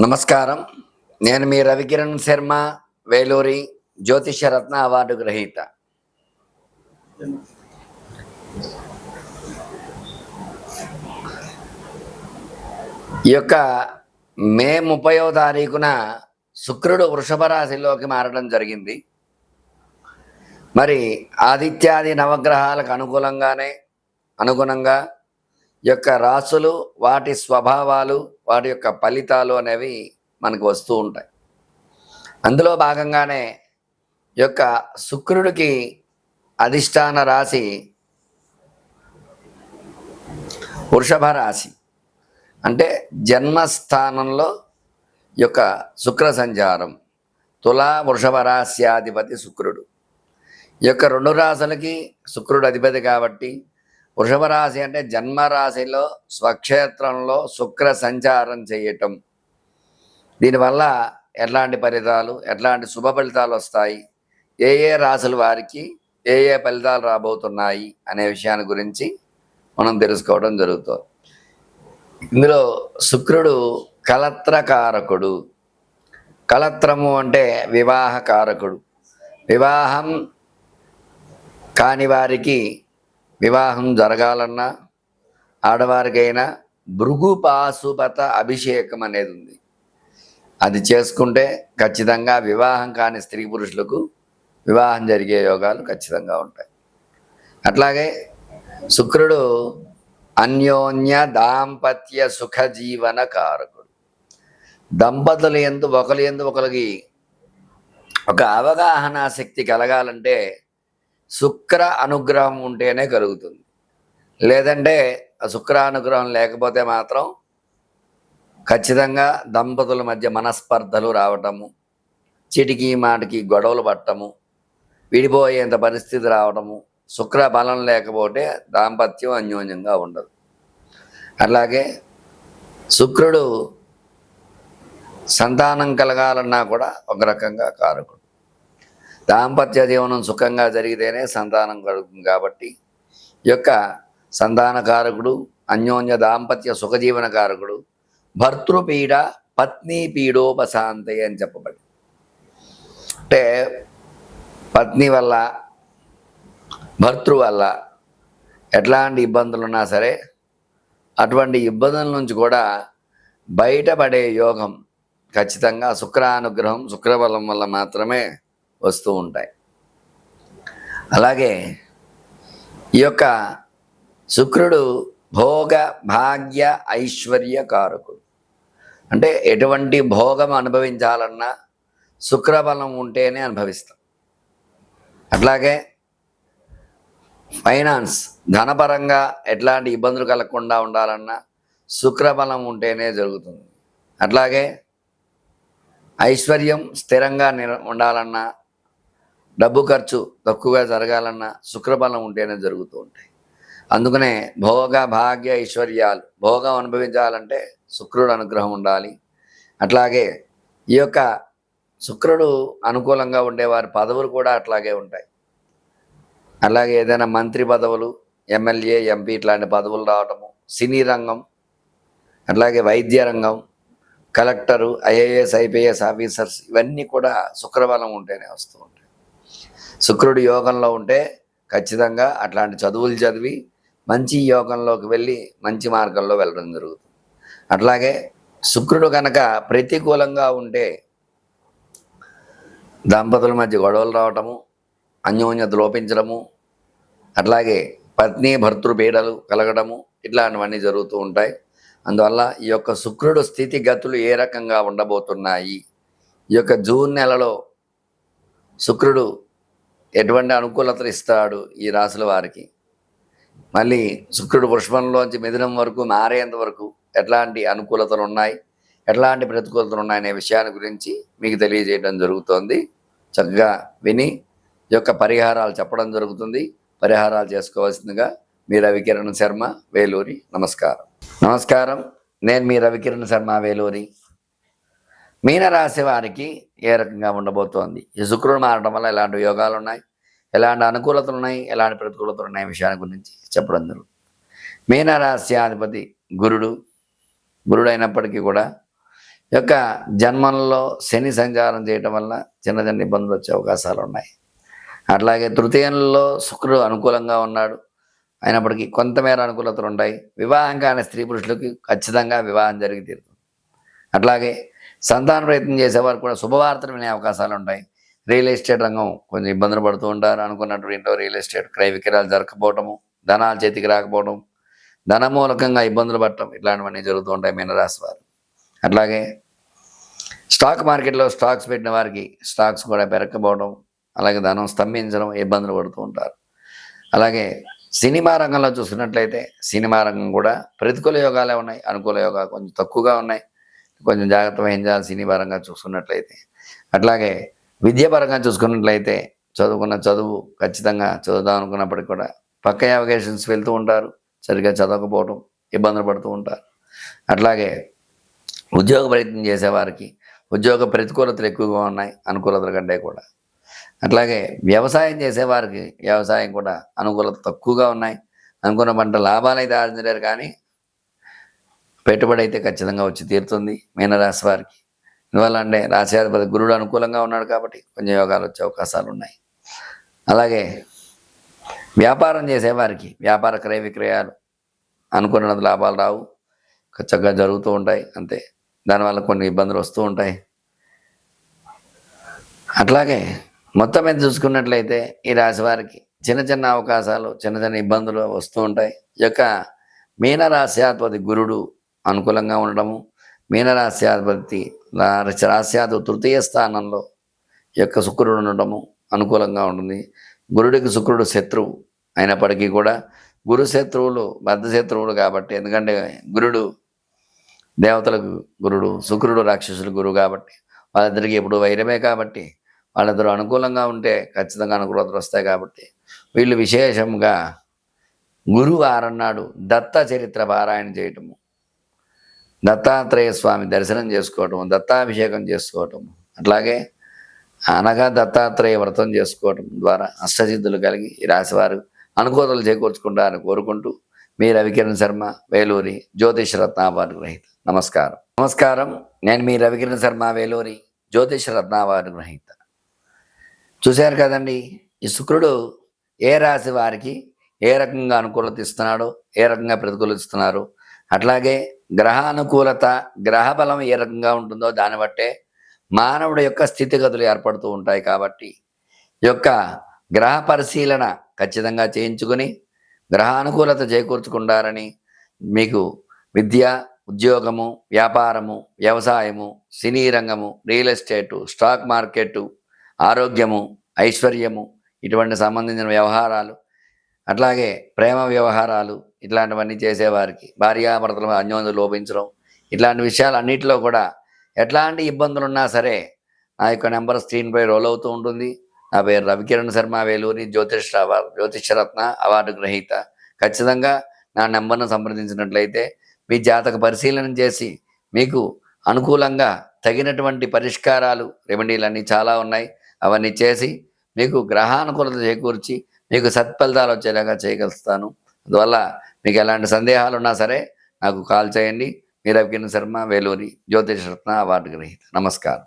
నమస్కారం. నేను మీ రవికిరణ్ శర్మ, వేలూరి జ్యోతిష్య రత్న అవార్డు గ్రహీత. ఈ యొక్క మే 30వ తారీఖున శుక్రుడు వృషభ రాశిలోకి మారడం జరిగింది. మరి ఆదిత్యాది నవగ్రహాలకు అనుగుణంగా ఈ యొక్క రాసులు, వాటి స్వభావాలు, వాటి యొక్క ఫలితాలు అనేవి మనకు వస్తూ ఉంటాయి. అందులో భాగంగానే ఈ యొక్క శుక్రుడికి అధిష్టాన రాశి వృషభ రాశి, అంటే జన్మస్థానంలో ఈ యొక్క శుక్ర సంచారం. తులా వృషభ రాశ్యాధిపతి శుక్రుడు. ఈ యొక్క రెండు రాశులకి శుక్రుడు అధిపతి కాబట్టి వృషభ రాశి అంటే జన్మరాశిలో స్వక్షేత్రంలో శుక్ర సంచారం చేయటం. దీనివల్ల ఎట్లాంటి ఫలితాలు, ఎట్లాంటి శుభ ఫలితాలు వస్తాయి, ఏ ఏ రాశుల వారికి ఏ ఏ ఫలితాలు రాబోతున్నాయి అనే విషయాన్ని గురించి మనం తెలుసుకోవడం జరుగుతుంది. ఇందులో శుక్రుడు కలత్రకారకుడు. కలత్రము అంటే వివాహకారకుడు. వివాహం కాని వారికి వివాహం జరగాలన్నా, ఆడవారికైనా భృగు పాశుపత అభిషేకం అనేది ఉంది. అది చేసుకుంటే ఖచ్చితంగా వివాహం కాని స్త్రీ పురుషులకు వివాహం జరిగే యోగాలు ఖచ్చితంగా ఉంటాయి. అట్లాగే శుక్రుడు అన్యోన్య దాంపత్య సుఖ జీవన కారకుడు. దంపతులు ఒకరికి ఒక అవగాహన శక్తి కలగాలంటే శుక్ర అనుగ్రహం ఉంటేనే కలుగుతుంది. లేదంటే ఆ శుక్ర అనుగ్రహం లేకపోతే మాత్రం ఖచ్చితంగా దంపతుల మధ్య మనస్పర్ధలు రావటము, చిటికి మాటికి గొడవలు పట్టము, విడిపోయేంత పరిస్థితి రావటము. శుక్ర బలం లేకపోతే దాంపత్యం అన్యోన్యంగా ఉండదు. అలాగే శుక్రుడు సంతానం కలగాలన్నా కూడా ఒక రకంగా కారకుడు. దాంపత్య జీవనం సుఖంగా జరిగితేనే సంతానం కలుగుతుంది. కాబట్టి ఈ యొక్క సంతానకారకుడు, అన్యోన్య దాంపత్య సుఖజీవన కారకుడు, భర్తృపీడ పత్ని పీడోపశాంతి అని చెప్పబడి, అంటే పత్ని వల్ల, భర్తృ వల్ల ఎట్లాంటి ఇబ్బందులు ఉన్నా సరే అటువంటి ఇబ్బందుల నుంచి కూడా బయటపడే యోగం ఖచ్చితంగా శుక్రానుగ్రహం, శుక్రబలం వల్ల మాత్రమే వస్తూ ఉంటాయి. అలాగే ఈ యొక్క శుక్రుడు భోగ భాగ్య ఐశ్వర్య కారకుడు. అంటే ఎటువంటి భోగం అనుభవించాలన్నా శుక్రబలం ఉంటేనే అనుభవిస్తాం. అట్లాగే ఫైనాన్స్, ధనపరంగా ఎట్లాంటి ఇబ్బందులు కలగకుండా ఉండాలన్నా శుక్రబలం ఉంటేనే జరుగుతుంది. అట్లాగే ఐశ్వర్యం స్థిరంగా ఉండాలన్నా, డబ్బు ఖర్చు తక్కువగా జరగాలన్నా శుక్రబలం ఉంటేనే జరుగుతూ ఉంటాయి. అందుకనే భోగ భాగ్య ఐశ్వర్యాలు, భోగం అనుభవించాలంటే శుక్రుడు అనుగ్రహం ఉండాలి. అట్లాగే ఈ యొక్క శుక్రుడు అనుకూలంగా ఉండేవారి పదవులు కూడా అట్లాగే ఉంటాయి. అలాగే ఏదైనా మంత్రి పదవులు, ఎమ్మెల్యే, ఎంపీ ఇట్లాంటి పదవులు రావటము, సినీ రంగం, అట్లాగే వైద్య రంగం, కలెక్టరు, ఐఏఎస్, ఐపీఎస్ ఆఫీసర్స్, ఇవన్నీ కూడా శుక్రబలం ఉంటేనే వస్తూ ఉంటాయి. శుక్రుడు యోగంలో ఉంటే ఖచ్చితంగా అట్లాంటి చదువులు చదివి మంచి యోగంలోకి వెళ్ళి మంచి మార్గంలో వెళ్ళడం జరుగుతుంది. అట్లాగే శుక్రుడు కనుక ప్రతికూలంగా ఉంటే దంపతుల మధ్య గొడవలు రావటము, అన్యోన్యత లోపించడము, అట్లాగే పత్ని భర్తృ పీడలు కలగడము, ఇట్లాంటివన్నీ జరుగుతూ ఉంటాయి. అందువల్ల ఈ యొక్క శుక్రుడు స్థితిగతులు ఏ రకంగా ఉండబోతున్నాయి, ఈ యొక్క జూన్ నెలలో శుక్రుడు ఎటువంటి అనుకూలతలు ఇస్తాడు ఈ రాశుల వారికి, మళ్ళీ శుక్రుడు వృషభంలోంచి మిథునం వరకు మారేంత వరకు ఎట్లాంటి అనుకూలతలు ఉన్నాయి, ఎట్లాంటి ప్రతికూలతలు ఉన్నాయనే విషయాన్ని గురించి మీకు తెలియజేయడం జరుగుతోంది. చక్కగా విని ఈ యొక్క పరిహారాలు చెప్పడం జరుగుతుంది. పరిహారాలు చేసుకోవాల్సిందిగా మీ రవికిరణ్ శర్మ, వేలూరి. నమస్కారం. నేను మీ రవికిరణ్ శర్మ, వేలూరి. మీనరాశి వారికి ఏ రకంగా ఉండబోతోంది, ఈ శుక్రుడు మారడం వల్ల ఎలాంటి యోగాలు ఉన్నాయి, ఎలాంటి అనుకూలతలు ఉన్నాయి, ఎలాంటి ప్రతికూలతలు ఉన్నాయి విషయాన్ని గురించి చెప్పడం జరుగుతుంది. మీనరాశ్యాధిపతి గురుడు అయినప్పటికీ కూడా ఈ యొక్క జన్మంలో శని సంచారం చేయటం వల్ల చిన్న చిన్న ఇబ్బందులు వచ్చే అవకాశాలు ఉన్నాయి. అట్లాగే తృతీయంలో శుక్రుడు అనుకూలంగా ఉన్నాడు. అయినప్పటికీ కొంతమేర అనుకూలతలు ఉంటాయి. వివాహం కాని స్త్రీ పురుషులకి ఖచ్చితంగా వివాహం జరిగి తీరుతుంది. అట్లాగే సంతాన ప్రయత్నం చేసేవారు కూడా శుభవార్తలు వినే అవకాశాలు ఉంటాయి. రియల్ ఎస్టేట్ రంగం కొంచెం ఇబ్బందులు పడుతూ ఉంటారు. అనుకున్నటువంటి రియల్ ఎస్టేట్ క్రయ విక్రయాలు జరగకపోవటము, ధనాలు చేతికి రాకపోవడం, ధన మూలకంగా ఇబ్బందులు పడటం, ఇట్లాంటివన్నీ జరుగుతూ ఉంటాయి మీనరాశి వారు. అట్లాగే స్టాక్ మార్కెట్లో స్టాక్స్ పెట్టిన వారికి స్టాక్స్ కూడా పెరగకపోవడం, అలాగే ధనం స్తంభించడం, ఇబ్బందులు పడుతూ ఉంటారు. అలాగే సినిమా రంగంలో చూసుకున్నట్లయితే సినిమా రంగం కూడా ప్రతికూల యోగాలే ఉన్నాయి. అనుకూల యోగాలు కొంచెం తక్కువగా ఉన్నాయి. కొంచెం జాగ్రత్త వహించాలి సినిమా రంగం చూసుకున్నట్లయితే. అట్లాగే విద్యాపరంగా చూసుకున్నట్లయితే చదువుకున్న చదువు ఖచ్చితంగా చదువుదాం అనుకున్నప్పటికీ కూడా పక్క అవకేషన్స్ వెళ్తూ ఉంటారు. సరిగ్గా చదవకపోవడం, ఇబ్బందులు పడుతూ ఉంటారు. అట్లాగే ఉద్యోగ ప్రయత్నం చేసేవారికి ఉద్యోగ ప్రతికూలతలు ఎక్కువగా ఉన్నాయి అనుకూలతల కంటే కూడా. అట్లాగే వ్యవసాయం చేసేవారికి వ్యవసాయం కూడా అనుకూలత తక్కువగా ఉన్నాయి. అనుకున్న పంట లాభాలు అయితే ఆర్జించలేరు, కానీ పెట్టుబడి అయితే ఖచ్చితంగా వచ్చి తీరుతుంది మీనరాశి వారికి. ఎందువల్ల అంటే రాశ్యాధిపతి గురుడు అనుకూలంగా ఉన్నాడు కాబట్టి కొంచెం యోగాలు వచ్చే అవకాశాలు ఉన్నాయి. అలాగే వ్యాపారం చేసేవారికి వ్యాపార క్రయ విక్రయాలు అనుకున్నది లాభాలు రావు, చక్కగా జరుగుతూ ఉంటాయి అంతే. దానివల్ల కొన్ని ఇబ్బందులు వస్తూ ఉంటాయి. అట్లాగే మొత్తం మీద చూసుకున్నట్లయితే ఈ రాశి వారికి చిన్న చిన్న అవకాశాలు, చిన్న చిన్న ఇబ్బందులు వస్తూ ఉంటాయి. ఈ యొక్క మీనరాశ్యాధిపతి గురుడు అనుకూలంగా ఉండడము, మీనరాశ్యాధిపతి రాశ్యాధిపతి తృతీయ స్థానంలో ఈ యొక్క శుక్రుడు ఉండటము అనుకూలంగా ఉంటుంది. గురుడికి శుక్రుడు శత్రువు అయినప్పటికీ కూడా గురు శత్రువులు బద్ధ శత్రువులు కాబట్టి, ఎందుకంటే గురుడు దేవతలకు గురుడు, శుక్రుడు రాక్షసులు గురువు కాబట్టి వాళ్ళిద్దరికి ఎప్పుడు వైరమే కాబట్టి వాళ్ళిద్దరూ అనుకూలంగా ఉంటే ఖచ్చితంగా అనుకూలతలు వస్తాయి. కాబట్టి వీళ్ళు విశేషంగా గురువారం నాడు దత్త చరిత్ర పారాయణ చేయటము, దత్తాత్రేయ స్వామి దర్శనం చేసుకోవటం, దత్తాభిషేకం చేసుకోవటం, అట్లాగే అనగా దత్తాత్రేయ వ్రతం చేసుకోవటం ద్వారా అష్టసిద్ధులు కలిగి ఈ రాశివారు అనుకూలతలు చేకూర్చుకుంటారని కోరుకుంటూ మీ రవికిరణ్ శర్మ, వేలూరి జ్యోతిష్ రత్న అవార్డు గ్రహీత. నమస్కారం. నమస్కారం. నేను మీ రవికిరణ్ శర్మ, వేలూరి జ్యోతిష్ రత్న అవార్డు గ్రహీత. చూశారు కదండి, ఈ శుక్రుడు ఏ రాశి వారికి ఏ రకంగా అనుకూలత ఇస్తున్నాడో, ఏ రకంగా ప్రతికూలత ఇస్తున్నారో, అట్లాగే గ్రహానుకూలత, గ్రహ బలం ఏ రకంగా ఉంటుందో దాన్ని బట్టే మానవుడి యొక్క స్థితిగతులు ఏర్పడుతూ ఉంటాయి. కాబట్టి ఈ యొక్క గ్రహ పరిశీలన ఖచ్చితంగా చేయించుకుని గ్రహానుకూలత చేకూర్చుకుంటారని మీకు విద్య, ఉద్యోగము, వ్యాపారము, వ్యవసాయము, సినీ రంగము, రియల్ ఎస్టేటు, స్టాక్ మార్కెట్, ఆరోగ్యము, ఐశ్వర్యము, ఇటువంటి సంబంధించిన వ్యవహారాలు, అట్లాగే ప్రేమ వ్యవహారాలు, ఇట్లాంటివన్నీ చేసేవారికి భార్యాభర్తల అన్యోన్యత లోపించడం, ఇట్లాంటి విషయాలు అన్నింటిలో కూడా ఎట్లాంటి ఇబ్బందులు ఉన్నా సరే నా యొక్క నెంబర్ స్క్రీన్పై రోల్ అవుతూ ఉంటుంది. నా పేరు రవికిరణ్ శర్మ, వేలూరి జ్యోతిషరత్న అవార్డు గ్రహీత. ఖచ్చితంగా నా నెంబర్ను సంప్రదించినట్లయితే మీ జాతక పరిశీలన చేసి మీకు అనుకూలంగా తగినటువంటి పరిష్కారాలు, రెమెడీలు చాలా ఉన్నాయి. అవన్నీ చేసి మీకు గ్రహానుకూలత చేకూర్చి మీకు సత్ఫలితాలు వచ్చేలాగా చేయగలుగుతాను. అందువల్ల మీకు ఎలాంటి సందేహాలు ఉన్నా సరే నాకు కాల్ చేయండి. మీ రవికిరణ్ శర్మ, వేలూరి జ్యోతిషరత్న అవార్డు గ్రహీత. నమస్కారం.